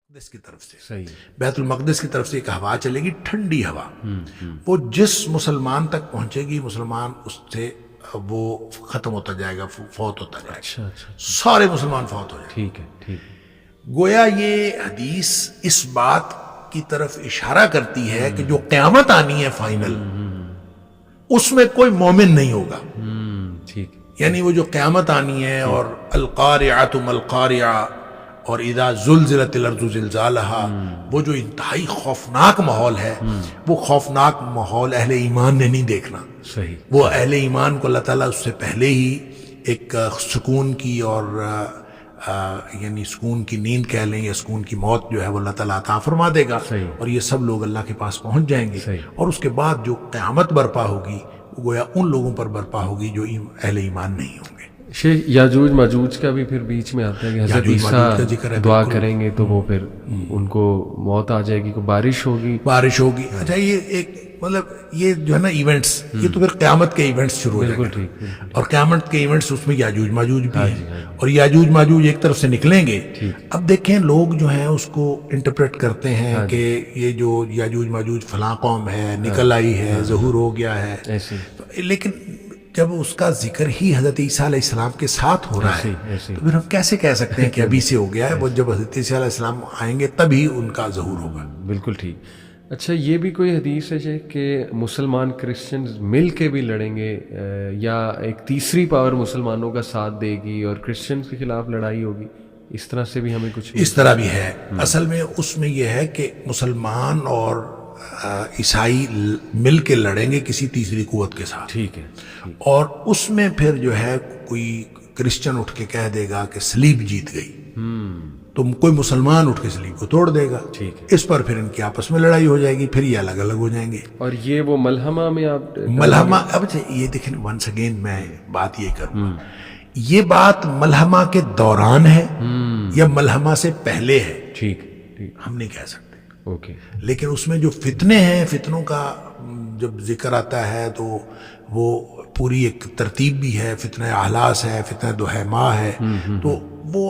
مقدس کی طرف سے، صحیح، بیت المقدس کی طرف سے ایک ہوا چلے گی، ٹھنڈی ہوا، وہ جس مسلمان تک پہنچے گی مسلمان اس سے وہ ختم ہوتا جائے گا، فوت ہوتا جائے گا، اچھا اچھا، سارے مسلمان فوت ہو جائیں گے۔ ٹھیک ہے ٹھیک ہے، گویا یہ حدیث اس بات کی طرف اشارہ کرتی ہے کہ جو قیامت آنی ہے فائنل، اس میں کوئی مومن نہیں ہوگا، ٹھیک ہے، یعنی وہ جو قیامت آنی ہے اور القارعۃ ما القارعہ اور اذا زلزلت الارض زلزالہا، وہ جو انتہائی خوفناک ماحول ہے، وہ خوفناک ماحول اہل ایمان نے نہیں دیکھنا۔ صحیح، وہ اہل ایمان کو اللہ تعالیٰ اس سے پہلے ہی ایک سکون کی اور یعنی سکون کی نیند کہہ لیں یا سکون کی موت جو ہے وہ اللہ تعالیٰ عطا فرما دے گا، صحیح، اور یہ سب لوگ اللہ کے پاس پہنچ جائیں گے، صحیح، اور اس کے بعد جو قیامت برپا ہوگی وہ گویا ان لوگوں پر برپا ہوگی جو اہل ایمان نہیں ہوں گے۔ شیخ یاجوج ماجوج کا بھی پھر بیچ میں آتا ہے کہ حضرت یاجوج ماجوج کا ذکر ہے، عیسیٰ دعا بالکل۔ کریں گے تو وہ پھر ان کو موت آ جائے گی، کوئی بارش ہوگی، بارش ہوگی۔ اچھا یہ ایک مطلب یہ جو ہے نا ایونٹس، یہ تو پھر قیامت کے ایونٹس شروع ہو جائیں بالکل گے، ٹھیک، اور قیامت کے ایونٹس اس میں یاجوج ماجوج بھی ہیں، اور یاجوج ماجوج ایک طرف سے نکلیں گے۔ اب دیکھیں لوگ جو ہیں اس کو انٹرپریٹ کرتے ہیں کہ یہ جو یاجوج ماجوج فلاں قوم ہے، نکل آئی ہے، ظہور ہو گیا ہے، ایسے لیکن جب اس کا ذکر ہی حضرت عیسیٰ علیہ السلام کے ساتھ ہو رہا ہے ایسے تو پھر ہم کیسے کہہ سکتے ہیں کہ ابھی سے ہو گیا ہے؟ وہ جب حضرت عیسیٰ علیہ السلام آئیں گے تبھی ان کا ظہور ہوگا۔ بالکل ٹھیک۔ اچھا یہ بھی کوئی حدیث ہے شیخ کہ مسلمان کرسچنز مل کے بھی لڑیں گے، یا ایک تیسری پاور مسلمانوں کا ساتھ دے گی اور کرسچنز کے خلاف لڑائی ہوگی؟ اس طرح سے بھی ہمیں کچھ اس طرح بھی ہے، اصل میں اس میں یہ ہے کہ مسلمان اور عیسائی مل کے لڑیں گے کسی تیسری قوت کے ساتھ، ٹھیک ہے، اور اس میں پھر جو ہے کوئی کرسچن اٹھ کے کہہ دے گا کہ صلیب جیت گئی، تو کوئی مسلمان اٹھ کے صلیب کو توڑ دے گا، ٹھیک ہے، اس پر پھر ان کی آپس میں لڑائی ہو جائے گی، پھر یہ الگ الگ ہو جائیں گے۔ اور یہ وہ ملحمہ میں آپ ملحمہ، اب یہ دیکھیں ونس اگین میں بات یہ کروں گا، یہ بات ملحمہ کے دوران ہے یا ملحمہ سے پہلے ہے، ٹھیک ٹھیک، ہم نہیں کہہ سکتے، اوکے، لیکن اس میں جو فتنے ہیں، فتنوں کا جب ذکر آتا ہے تو وہ پوری ایک ترتیب بھی ہے، فتنہ احلاس ہے، فتنہ دہیما ہے، تو وہ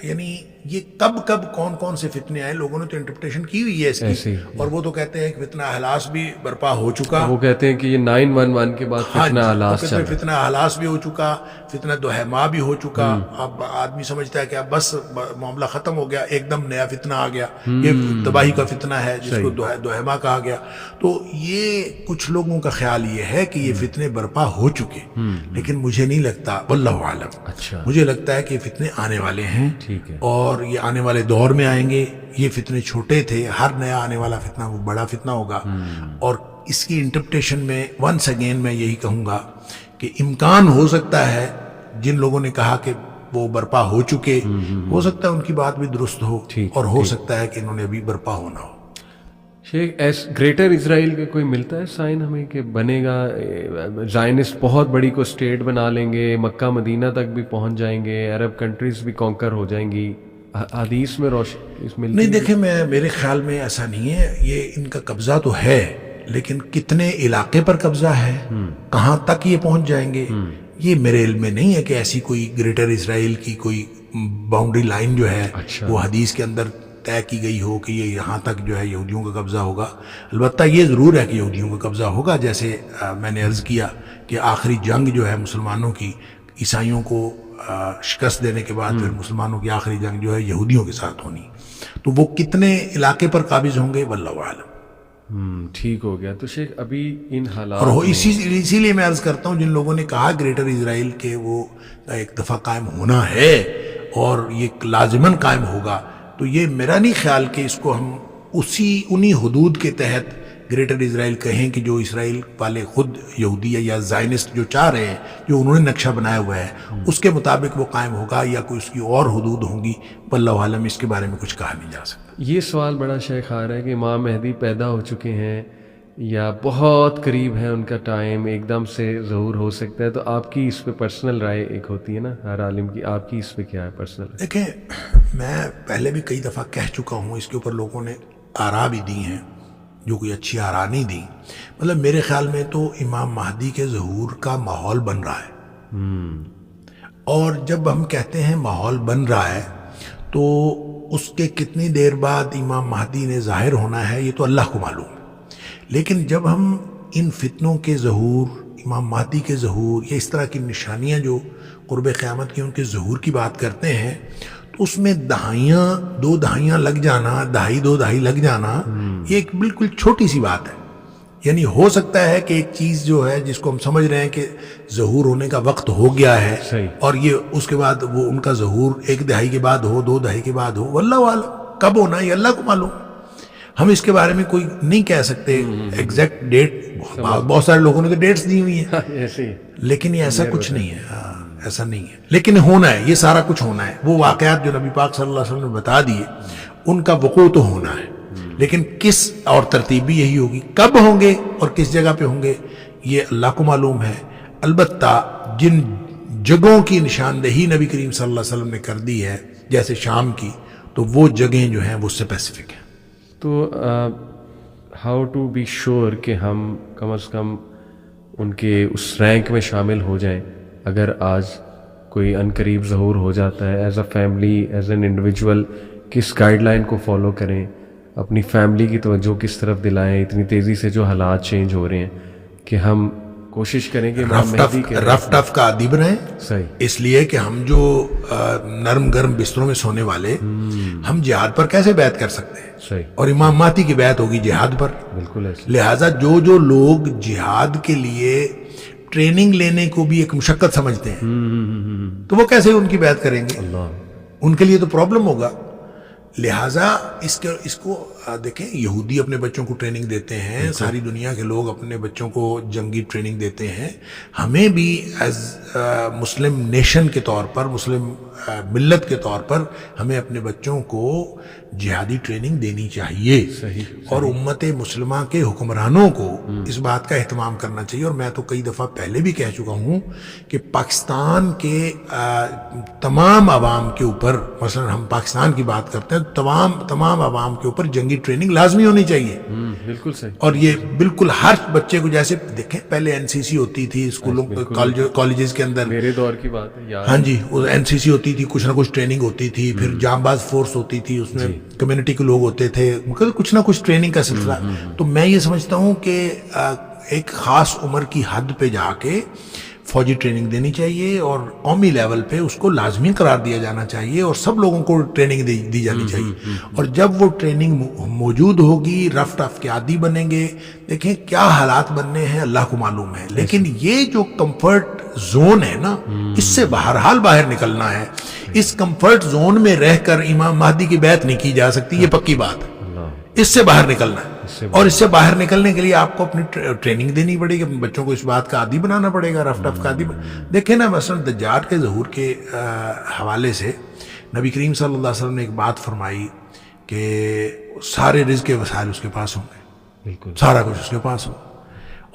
یعنی یہ کب کب کون کون سے فتنے آئے لوگوں نے تو انٹرپریٹیشن کی ہوئی ہے اس کی، اور وہ تو کہتے ہیں کہ فتنہ احلاس بھی برپا ہو چکا، وہ کہتے ہیں کہ یہ 911 کے بعد فتنہ احلاس چل رہا ہے، فتنہ احلاس بھی ہو چکا، فتنہ دہیما بھی ہو چکا، اب آدمی سمجھتا ہے کہ اب بس معاملہ ختم ہو گیا، ایک دم نیا فتنہ آ گیا، یہ تباہی کا فتنہ ہے جس کو دہیما کہا گیا۔ تو یہ کچھ لوگوں کا خیال یہ ہے کہ یہ فتنے برپا ہو چکے، لیکن مجھے نہیں لگتا، واللہ عالم، اچھا، مجھے لگتا ہے کہ یہ فتنے آنے والے ہیں، ٹھیک ہے، اور یہ آنے والے دور میں آئیں گے۔ یہ فتنے چھوٹے تھے، ہر نیا آنے والا فتنہ وہ بڑا فتنہ ہوگا، اور اس کی انٹرپریٹیشن میں ونس اگین میں یہی کہوں گا کہ امکان ہو سکتا ہے جن لوگوں نے کہا کہ وہ برپا ہو چکے، ہو سکتا ہے ان کی بات بھی درست ہو، اور ہو سکتا ہے کہ انہوں نے ابھی برپا ہونا ہو۔ شیخ گریٹر اسرائیل کا کوئی ملتا ہے سائن ہمیں کہ بنے گا، زائنسٹ بہت بڑی کو اسٹیٹ بنا لیں گے، مکہ مدینہ تک بھی پہنچ جائیں گے، عرب کنٹریز بھی کانکر ہو جائیں گی؟ حدیث میں روشن نہیں دیکھیں، میرے خیال میں ایسا نہیں ہے، یہ ان کا قبضہ تو ہے، لیکن کتنے علاقے پر قبضہ ہے، کہاں تک یہ پہنچ جائیں گے، یہ میرے علم میں نہیں ہے کہ ایسی کوئی گریٹر اسرائیل کی کوئی باؤنڈری لائن جو ہے وہ حدیث کے اندر طے کی گئی ہو کہ یہ یہاں تک جو ہے یہودیوں کا قبضہ ہوگا۔ البتہ یہ ضرور ہے کہ یہودیوں کا قبضہ ہوگا، جیسے میں نے عرض کیا کہ آخری جنگ جو ہے مسلمانوں کی، عیسائیوں کو شکست دینے کے بعد پھر مسلمانوں کی آخری جنگ جو ہے یہودیوں کے ساتھ ہونی، تو وہ کتنے علاقے پر قابض ہوں گے واللہ عالم۔ ٹھیک ہو گیا۔ تو شیخ ابھی ان حالات اور اسی لیے میں عرض کرتا ہوں جن لوگوں نے کہا گریٹر اسرائیل کے وہ ایک دفعہ قائم ہونا ہے اور یہ لازماً قائم ہوگا، تو یہ میرا نہیں خیال کہ اس کو ہم انہی حدود کے تحت گریٹر اسرائیل کہیں کہ جو اسرائیل والے خود یہودی یا زائنسٹ جو چاہ رہے ہیں، جو انہوں نے نقشہ بنایا ہوا ہے اس کے مطابق وہ قائم ہوگا، یا کوئی اس کی اور حدود ہوں گی، واللہ عالم، اس کے بارے میں کچھ کہا نہیں جا سکتا۔ یہ سوال بڑا شیخ آ رہا ہے کہ امام مہدی پیدا ہو چکے ہیں یا بہت قریب ہے ان کا ٹائم، ایک دم سے ظہور ہو سکتا ہے، تو آپ کی اس پہ پرسنل رائے ایک ہوتی ہے نا ہر عالم کی، آپ کی اس پہ کیا ہے پرسنل؟ دیکھیں، میں پہلے بھی کئی دفعہ کہہ چکا ہوں، اس کے اوپر لوگوں نے آراء بھی دی ہیں جو کوئی اچھی آراء نہیں دی، مطلب میرے خیال میں تو امام مہدی کے ظہور کا ماحول بن رہا ہے، اور جب ہم کہتے ہیں ماحول بن رہا ہے تو اس کے کتنی دیر بعد امام مہدی نے ظاہر ہونا ہے یہ تو اللہ کو معلوم ہے، لیکن جب ہم ان فتنوں کے ظہور، امام مہدی کے ظہور یا اس طرح کی نشانیاں جو قرب قیامت کی ان کے ظہور کی بات کرتے ہیں تو اس میں دہائیاں، 2 دہائیاں لگ جانا، دہائی 2 دہائی لگ جانا، یہ ایک بالکل چھوٹی سی بات ہے۔ یعنی ہو سکتا ہے کہ ایک چیز جو ہے جس کو ہم سمجھ رہے ہیں کہ ظہور ہونے کا وقت ہو گیا ہے اور یہ اس کے بعد وہ ان کا ظہور 1 دہائی کے بعد ہو، 2 دہائی کے بعد ہو، واللہ عالم کب ہونا یہ اللہ کو معلوم۔ ہم اس کے بارے میں کوئی نہیں کہہ سکتے ایگزیکٹ ڈیٹ، بہت سارے لوگوں نے تو ڈیٹس دی ہوئی ہیں، لیکن یہ ایسا کچھ نہیں ہے، ایسا نہیں ہے، لیکن ہونا ہے، یہ سارا کچھ ہونا ہے۔ وہ واقعات جو نبی پاک صلی اللہ علیہ وسلم نے بتا دیے ان کا وقوع تو ہونا ہے، لیکن کس اور ترتیب بھی یہی ہوگی، کب ہوں گے اور کس جگہ پہ ہوں گے یہ اللہ کو معلوم ہے۔ البتہ جن جگہوں کی نشاندہی نبی کریم صلی اللہ علیہ وسلم نے کر دی ہے جیسے شام کی، تو وہ جگہیں جو ہیں وہ اسپیسیفک ہیں۔ تو ہاؤ ٹو بی شیور کہ ہم کم از کم ان کے اس رینک میں شامل ہو جائیں اگر آج کوئی عنقریب ظہور ہو جاتا ہے، as a family, as an individual کس گائیڈ لائن کو فالو کریں، اپنی فیملی کی توجہ کس طرف دلائیں اتنی تیزی سے جو حالات چینج ہو رہے ہیں، کہ ہم کوشش کریں کہ رف ٹف کا عادی بنائیں۔ صحیح، اس لیے کہ ہم جو نرم گرم بستروں میں سونے والے، ہم جہاد پر کیسے بیعت کر سکتے ہیں؟ صحیح، اور امام مہدی کی بیعت ہوگی جہاد پر، بالکل ایسے۔ لہٰذا جو لوگ جہاد کے لیے ٹریننگ لینے کو بھی ایک مشقت سمجھتے ہیں تو وہ کیسے ان کی بیعت کریں گے؟ ان کے لیے تو پرابلم ہوگا۔ لہٰذا اس کو دیکھیں، یہودی اپنے بچوں کو ٹریننگ دیتے ہیں، ساری دنیا کے لوگ اپنے بچوں کو جنگی ٹریننگ دیتے ہیں، ہمیں بھی ایز مسلم نیشن کے طور پر، مسلم ملت کے طور پر ہمیں اپنے بچوں کو جہادی ٹریننگ دینی چاہیے، اور امت مسلمہ کے حکمرانوں کو اس بات کا اہتمام کرنا چاہیے۔ اور میں تو کئی دفعہ پہلے بھی کہہ چکا ہوں کہ پاکستان کے تمام عوام کے اوپر، مثلا ہم پاکستان کی بات کرتے ہیں، تمام عوام کے اوپر جنگی ٹریننگ لازمی ہونی چاہیے، بالکل صحیح۔ اور یہ بالکل ہر بچے کو، جیسے دیکھیں پہلے NCC ہوتی تھی اسکولوں، کالجز کے اندر، میرے دور کی بات ہے یار، ہاں جی، NCC ہوتی تھی، کچھ نہ کچھ ٹریننگ ہوتی تھی، پھر جام باز فورس ہوتی تھی، اس میں کمیونٹی کے لوگ ہوتے تھے، کچھ نہ کچھ ٹریننگ کا سلسلہ۔ تو میں یہ سمجھتا ہوں کہ ایک خاص عمر کی حد پہ جا کے فوجی ٹریننگ دینی چاہیے، اور قومی لیول پہ اس کو لازمی قرار دیا جانا چاہیے، اور سب لوگوں کو ٹریننگ دی جانی چاہیے۔ اور جب وہ ٹریننگ موجود ہوگی، رف ٹف کے عادی بنیں گے، دیکھیں کیا حالات بننے ہیں اللہ کو معلوم ہے، لیکن یہ جو کمفرٹ زون ہے نا، اس سے بہرحال باہر نکلنا ہے۔ اس کمفرٹ زون میں رہ کر امام مہدی کی بیعت نہیں کی جا سکتی، یہ پکی بات ہے۔ اس سے باہر نکلنا ہے، اور اس سے باہر نکلنے کے لیے آپ کو اپنی ٹریننگ دینی پڑے گی، اپنے بچوں کو اس بات کا عادی بنانا پڑے گا، رف ٹف کا عادی۔ دیکھیں نا، مثلا دجال کے ظہور کے حوالے سے نبی کریم صلی اللہ علیہ وسلم نے ایک بات فرمائی کہ سارے رزق کے وسائل اس کے پاس ہوں گے، بالکل سارا کچھ اس کے پاس ہو،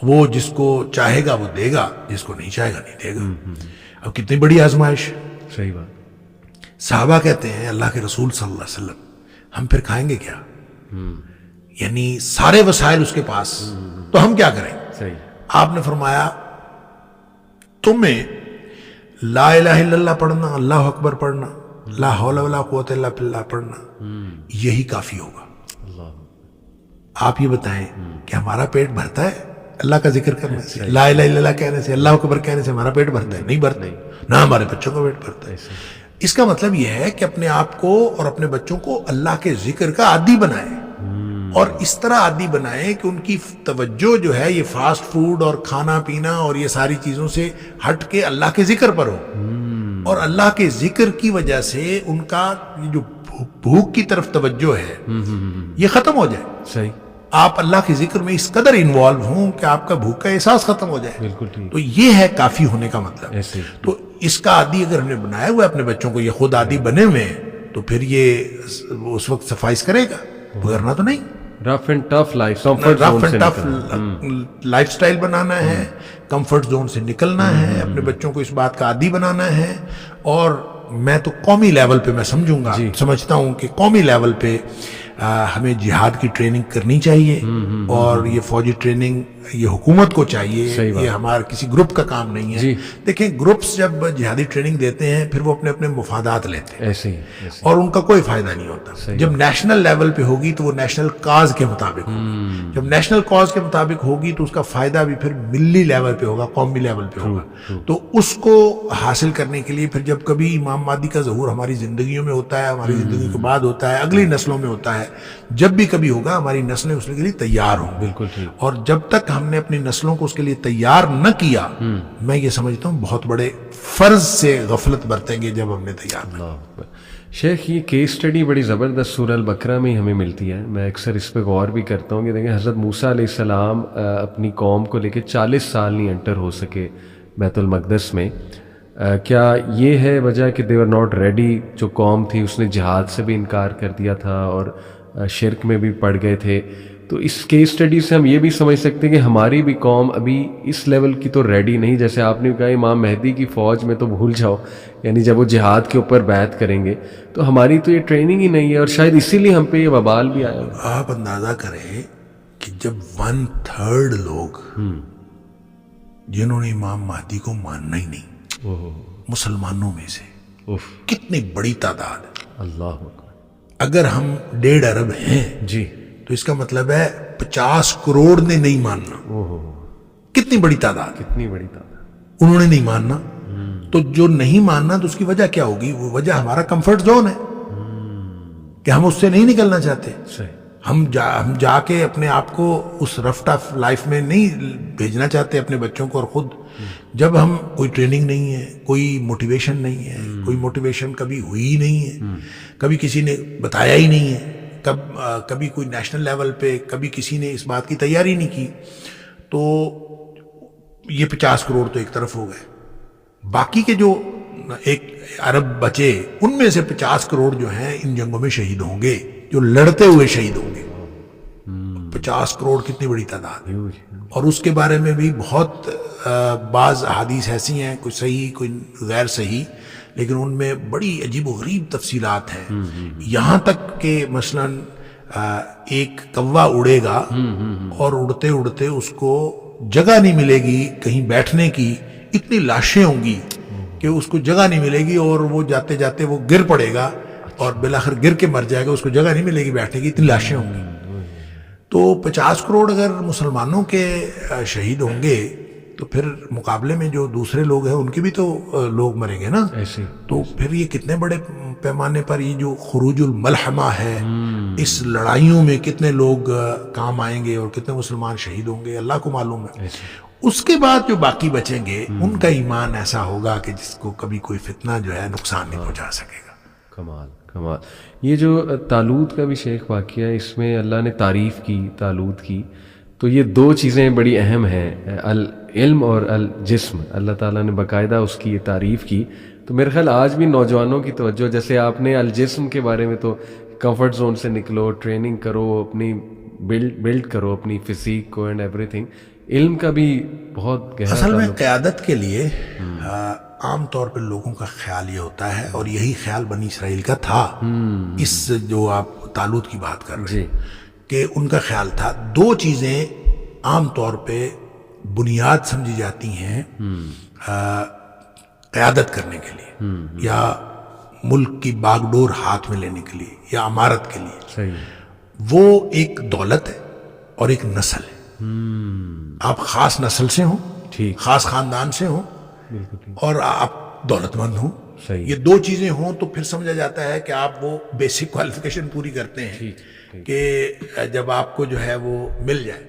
وہ جس کو چاہے گا وہ دے گا، جس کو نہیں چاہے گا نہیں دے گا۔ اب کتنی بڑی آزمائش۔ صحیح بات۔ صحابہ کہتے ہیں اللہ کے رسول صلی اللہ علیہ وسلم، ہم پھر کھائیں گے کیا؟ یعنی سارے وسائل اس کے پاس، تو ہم کیا کریں؟ صحیح۔ آپ نے فرمایا تمہیں لا الہ الا اللہ پڑھنا، اللہ اکبر پڑھنا، لا حول ولا قوت الا باللہ پڑھنا، یہی کافی ہوگا۔ آپ یہ بتائیں کہ ہمارا پیٹ بھرتا ہے اللہ کا ذکر کرنے سے، لا الہ الا اللہ کہنے سے، اللہ اکبر کہنے سے ہمارا پیٹ بھرتا ہے؟ نہیں بھرتا، نہ ہمارے بچوں کا پیٹ بھرتا ہے۔ اس کا مطلب یہ ہے کہ اپنے آپ کو اور اپنے بچوں کو اللہ کے ذکر کا عادی بنائیں، اور اس طرح عادی بنائیں کہ ان کی توجہ جو ہے یہ فاسٹ فوڈ اور کھانا پینا اور یہ ساری چیزوں سے ہٹ کے اللہ کے ذکر پر ہو، اور اللہ کے ذکر کی وجہ سے ان کا جو بھوک کی طرف توجہ ہے یہ ختم ہو جائے۔ صحیح۔ آپ اللہ کے ذکر میں اس قدر انوالو ہوں کہ آپ کا بھوک کا احساس ختم ہو جائے۔ بالکل ٹھیک۔ تو یہ ہے کافی ہونے کا مطلب۔ ایسے تو اس کا عادی اگر ہم نے بنایا ہوا ہے اپنے بچوں کو، یہ خود عادی بنے ہوئے ہیں، تو پھر یہ اس وقت سفائز کرے گا، ورنہ تو نہیں۔ Rough and tough life, rough and tough lifestyle بنانا ہے، کمفرٹ زون سے نکلنا ہے، اپنے بچوں کو اس بات کا عادی بنانا ہے۔ اور میں تو قومی لیول پہ میں سمجھتا ہوں کہ قومی لیول پہ ہمیں جہاد کی ٹریننگ کرنی چاہیے، اور یہ فوجی ٹریننگ یہ حکومت کو چاہیے، صحیح بات. یہ ہمارا کسی گروپ کا کام نہیں ہے. جی. دیکھیں گروپس جب جہادی ٹریننگ دیتے ہیں پھر وہ اپنے اپنے مفادات لیتے ہیں ایسے ہی اور ان کا کوئی فائدہ نہیں ہوتا. جب نیشنل لیول پہ ہوگی تو وہ نیشنل کاز کے مطابق ہوگی. جب نیشنل کاز کے مطابق ہوگی تو اس کا فائدہ بھی پھر ملی لیول پہ ہوگا، قومی لیول پہ ہوگا. تو اس کو حاصل کرنے کے لیے پھر جب کبھی امام مہدی کا ظہور ہماری زندگیوں میں ہوتا ہے، ہماری زندگی کے بعد ہوتا ہے، اگلی نسلوں میں ہوتا ہے، جب بھی کبھی ہوگا ہماری نسلیں اس کے لیے تیار ہوں. بالکل ٹھیک. اور جب تک ہم نے اپنی نسلوں کو اس کے لیے تیار نہ کیا، میں یہ سمجھتا ہوں بہت بڑے فرض سے غفلت برتیں گے جب ہم نے تیار نہ. اللہ اکبر. شیخ یہ کیس سٹڈی بڑی زبردست سورہ البقرہ میں ہی ہمیں ملتی ہے. میں اکثر اس پہ غور بھی کرتا ہوں کہ دیکھیں حضرت موسیٰ علیہ السلام اپنی قوم کو لے کے 40 سال نہیں انٹر ہو سکے بیت المقدس میں. کیا یہ ہے وجہ کہ they were not ready؟ جو قوم تھی اس نے جہاد سے بھی انکار کر دیا تھا اور شرک میں بھی پڑ گئے تھے. تو اس کیس سٹڈی سے ہم یہ بھی سمجھ سکتے ہیں کہ ہماری بھی قوم ابھی اس لیول کی تو ریڈی نہیں. جیسے آپ نے کہا امام مہدی کی فوج میں تو بھول جاؤ، یعنی جب وہ جہاد کے اوپر بیعت کریں گے تو ہماری تو یہ ٹریننگ ہی نہیں ہے، اور شاید اسی لیے ہم پہ یہ وبال بھی آیا. آپ اندازہ کریں کہ جب 1/3 لوگ جنہوں نے امام مہدی کو ماننا ہی نہیں مسلمانوں میں سے، کتنی بڑی تعداد ہے. اللہ اکبر. اگر ہم 1.5 ارب ہیں جی تو اس کا مطلب ہے 50 کروڑ نے نہیں ماننا. کتنی بڑی تعداد، کتنی بڑی تعداد. انہوں نے نہیں ماننا. تو جو نہیں ماننا تو اس کی وجہ کیا ہوگی؟ وہ وجہ ہمارا کمفرٹ زون ہے کہ ہم اس سے نہیں نکلنا چاہتے. صحیح. ہم جا کے اپنے آپ کو اس رفٹ آف لائف میں نہیں بھیجنا چاہتے اپنے بچوں کو اور خود. جب ہم کوئی ٹریننگ نہیں ہے، کوئی موٹیویشن نہیں ہے، کوئی موٹیویشن کبھی ہوئی ہی نہیں ہے، کبھی کسی نے بتایا ہی نہیں ہے، کبھی کوئی نیشنل لیول پہ کبھی کسی نے اس بات کی تیاری نہیں کی، تو یہ 50 کروڑ تو ایک طرف ہو گئے. باقی کے جو 1 ارب بچے ان میں سے 50 کروڑ جو ہیں ان جنگوں میں شہید ہوں گے، جو لڑتے ہوئے شہید ہوں گے. 50 کروڑ کتنی بڑی تعداد ہے. اور اس کے بارے میں بھی بہت بعض احادیث ایسی ہیں، کوئی صحیح کوئی غیر صحیح، لیکن ان میں بڑی عجیب و غریب تفصیلات ہیں. یہاں تک کہ مثلاً ایک کوا اڑے گا اور اڑتے اڑتے اس کو جگہ نہیں ملے گی کہیں بیٹھنے کی، اتنی لاشیں ہوں گی کہ اس کو جگہ نہیں ملے گی اور وہ جاتے جاتے وہ گر پڑے گا اور بالآخر گر کے مر جائے گا، اس کو جگہ نہیں ملے گی بیٹھنے کی، اتنی لاشیں ہوں گی. تو 50 کروڑ اگر مسلمانوں کے شہید ہوں گے تو پھر مقابلے میں جو دوسرے لوگ ہیں ان کے بھی تو لوگ مریں گے نا. تو پھر یہ کتنے بڑے پیمانے پر یہ جو خروج الملحمہ ہے، اس لڑائیوں میں کتنے لوگ کام آئیں گے اور کتنے مسلمان شہید ہوں گے، اللہ کو معلوم ہے. اس کے بعد جو باقی بچیں گے ان کا ایمان ایسا ہوگا کہ جس کو کبھی کوئی فتنہ جو ہے نقصان نہیں پہنچا سکے گا. کمال کمال. یہ جو طالوت کا بھی شیخ واقعہ ہے، اس میں اللہ نے تعریف کی طالوت کی، تو یہ 2 چیزیں بڑی اہم ہیں، العلم اور الجسم. اللہ تعالیٰ نے باقاعدہ اس کی یہ تعریف کی. تو میرے خیال آج بھی نوجوانوں کی توجہ، جیسے آپ نے الجسم کے بارے میں تو کمفرٹ زون سے نکلو، ٹریننگ کرو، اپنی بلڈ کرو اپنی فزیک کو اینڈ ایوری تھنگ. علم کا بھی بہت گہرا اصل میں قیادت کے لیے عام طور پہ لوگوں کا خیال یہ ہوتا ہے، اور یہی خیال بنی اسرائیل کا تھا. اس جو آپ طالوت کی بات کر رہے ہیں کہ ان کا خیال تھا 2 چیزیں عام طور پہ بنیاد سمجھی جاتی ہیں قیادت کرنے کے لیے، یا ملک کی باغ ڈور ہاتھ میں لینے کے لیے، یا امارت کے لیے. صحیح. وہ ایک دولت ہے اور ایک نسل ہے. آپ خاص نسل سے ہوں، خاص خاندان سے ہوں، اور آپ دولت مند ہوں. یہ 2 چیزیں ہوں تو پھر سمجھا جاتا ہے کہ آپ وہ بیسک کوالیفیکیشن پوری کرتے ہیں کہ جب آپ کو جو ہے وہ مل جائے.